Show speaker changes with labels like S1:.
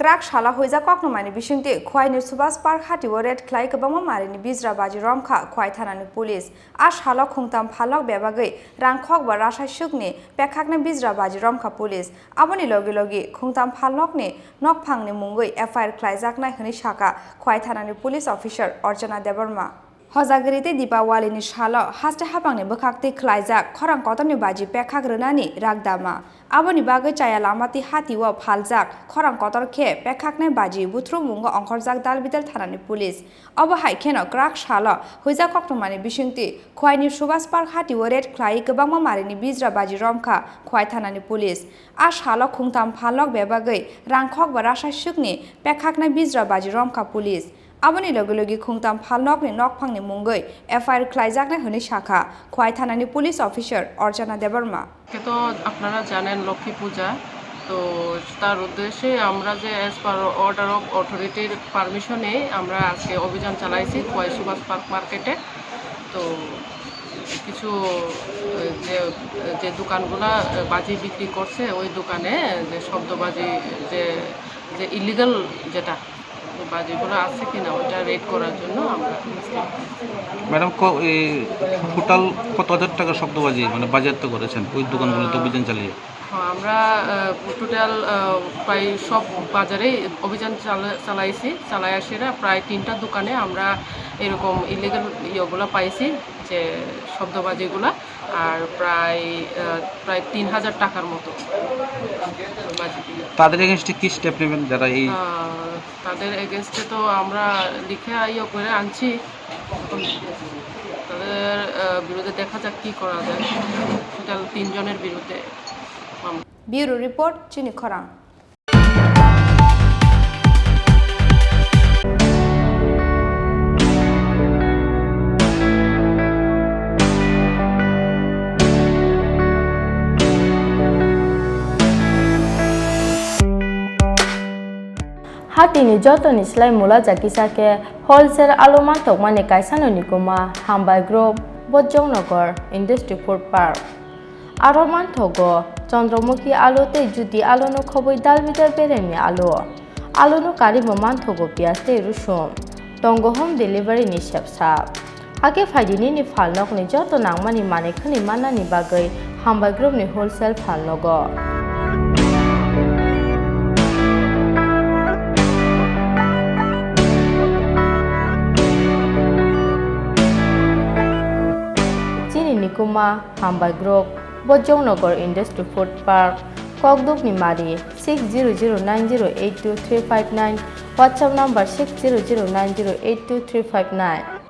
S1: Krak shala hoiza Koknomani Bishinte, Khowai ni Subhash Park Hatio red clay Kwbangma marini Bijra Bazi Romkha, Khowai Thanani Police. Ash hala khungtam phalok bebagai rangkhok ba rasa shukni Pekhaknai Bijra Bazi Romkha Police. Aboni logi logi khungtam phalok ni nokphangni mungoi FIR khlaijaknai hini shaka Khowai Thanani Police Officer Orjana Debarma. Hozagrite Dipawali ni shala haste hapangni bkhakti khlaijak Khorang kotoni baji Pekhagrunani ragdama. Aboni bagai chaya lamati Hatio phaljak Khorang kotor khe Pekhaknai baji buthru mungo ongkhorjak dalbidal thanani police. Abo haikheno krak shala hoiza koktomani bisingti Khowai ni Subhash Park Hatio red khlai Kwbangma marini Bijra Bazi Romkha Khowai thanani police. A shala khungtam phalok bebagai rangkhok ba rasa shukni Pekhaknai Bijra Bazi Romkha police. Aboni logi khungtam phalok ni nokphangni mungoi FIR khlaijaknai hini shakha Khowai thanani police officer Orjana Debarma.
S2: তো আপনারা জানেন লক্ষ্মী পূজা তো তার উদ্দেশ্যে আমরা যে as per order of অথরিটির পারমিশনে আমরা আজকে অভিযান চালাইছি খোয়াই সুভাষ পার্ক মার্কেটে তো কিছু যে দোকানগুলো বাজি বিক্রি করছে ওই দোকানে যে শব্দবাজি যে ইলিগাল যেটা বাজিগুলো আছে কিনা ওটা রেড করার জন্য আমরা
S3: ম্যাডাম টোটাল কত হাজার টাকা শব্দবাজি মানে বাজেয়াপ্ত করেছেন ওই দোকানগুলোতে অভিযান চালিয়ে?
S2: হ্যাঁ আমরা টোটাল প্রায় সব বাজারেই অভিযান চালাইছি চালাইয়াসিরা প্রায় 3টা দোকানে আমরা এরকম ইলিগাল ইয়েগুলো পাইছি যে শব্দবাজিগুলো আর প্রায় 3000 টাকার মতো বাজি।
S3: তাদের এগেইনস্টে কি স্টেপ নেবেন যারা এই
S2: তাদের এগেইনস্টে তো আমরা লিখে ইয়ে করে আনছি তাদের বিরুদ্ধে দেখা যাক কি করা যায় টোটাল 3 জনের বিরুদ্ধে।
S1: Bureau Report Chini Khorang.
S4: Hatini jotoni slai mula jakisake wholesale aluman tokmani kaisano nikuma hambai group Bojongnagar Industry Food Park. Aroman thogo Chandramukhi alu te judi alu no khoboi dalbidar beremi alu no karibo man thogo pias te rusum tongo home delivery ni shepsap ake faidini ni phalnok ni joto nangmani mane khani manani bagai hambai group ni wholesale phalnogo. Chini nikuma hambai group Bojongnagar Industry Food Park Kokduk Nimari 6009082359 WhatsApp number 6009082359